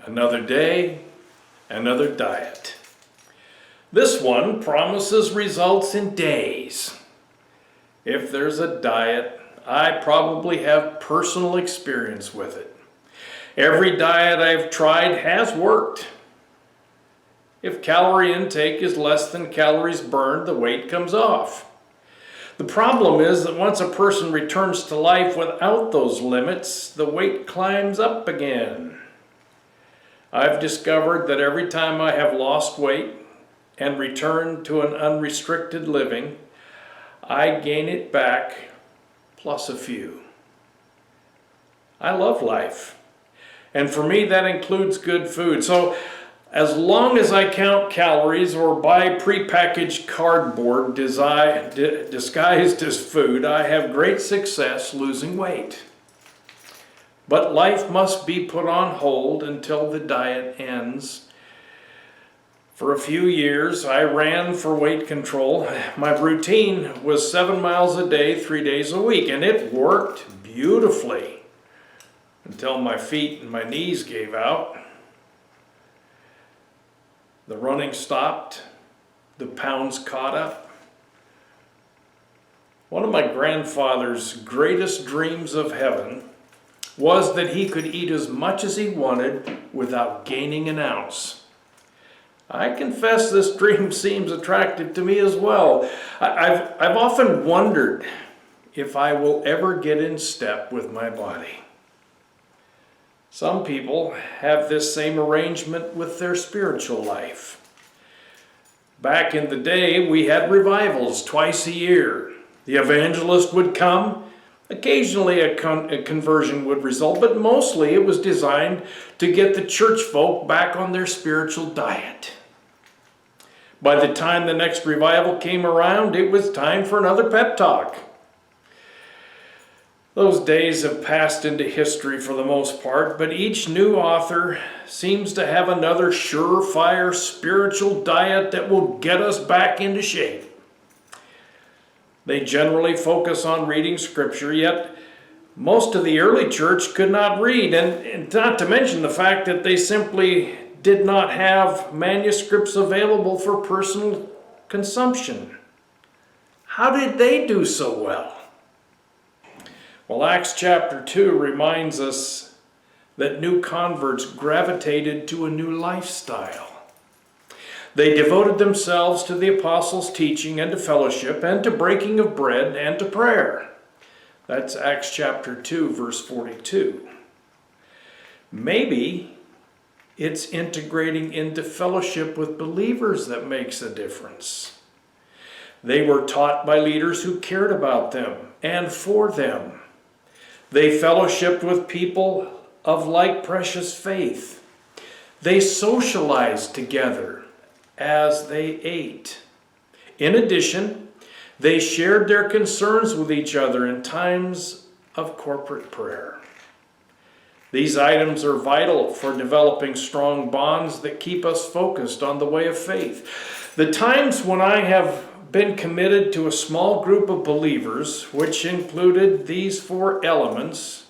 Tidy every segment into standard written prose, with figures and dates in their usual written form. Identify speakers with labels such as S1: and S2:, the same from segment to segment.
S1: Another day, another diet. This one promises results in days. If there's a diet, I probably have personal experience with it. Every diet I've tried has worked. If calorie intake is less than calories burned, the weight comes off. The problem is that once a person returns to life without those limits, the weight climbs up again. I've discovered that every time I have lost weight and returned to an unrestricted living, I gain it back plus a few. I love life, and for me that includes good food. So as long as I count calories or buy prepackaged cardboard disguised as food, I have great success losing weight. But life must be put on hold until the diet ends. For a few years, I ran for weight control. My routine was 7 miles a day, 3 days a week, and it worked beautifully until my feet and my knees gave out. The running stopped, the pounds caught up. One of my grandfather's greatest dreams of heaven was that he could eat as much as he wanted without gaining an ounce. I confess this dream seems attractive to me as well. I've often wondered if I will ever get in step with my body. Some people have this same arrangement with their spiritual life. Back in the day, we had revivals twice a year. The evangelist would come. Occasionally a conversion would result, but mostly it was designed to get the church folk back on their spiritual diet. By the time the next revival came around, it was time for another pep talk. Those days have passed into history for the most part, but each new author seems to have another surefire spiritual diet that will get us back into shape. They generally focus on reading scripture, yet most of the early church could not read, and not to mention the fact that they simply did not have manuscripts available for personal consumption. How did they do so well? Well, Acts chapter 2 reminds us that new converts gravitated to a new lifestyle. They devoted themselves to the apostles' teaching and to fellowship and to breaking of bread and to prayer. That's Acts chapter 2, verse 42. Maybe it's integrating into fellowship with believers that makes a difference. They were taught by leaders who cared about them and for them. They fellowshiped with people of like precious faith. They socialized together as they ate. In addition, they shared their concerns with each other in times of corporate prayer. These items are vital for developing strong bonds that keep us focused on the way of faith. The times when I have been committed to a small group of believers, which included these 4 elements,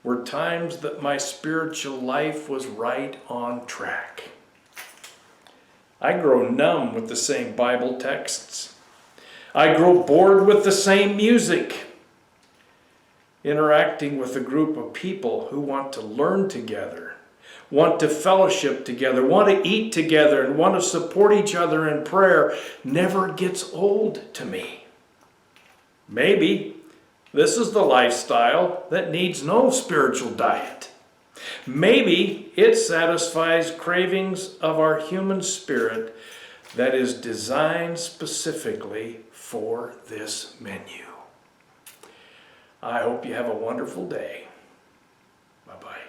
S1: were times that my spiritual life was right on track. I grow numb with the same Bible texts. I grow bored with the same music. Interacting with a group of people who want to learn together, want to fellowship together, want to eat together, and want to support each other in prayer never gets old to me. Maybe this is the lifestyle that needs no spiritual diet. Maybe it satisfies cravings of our human spirit that is designed specifically for this menu. I hope you have a wonderful day. Bye-bye.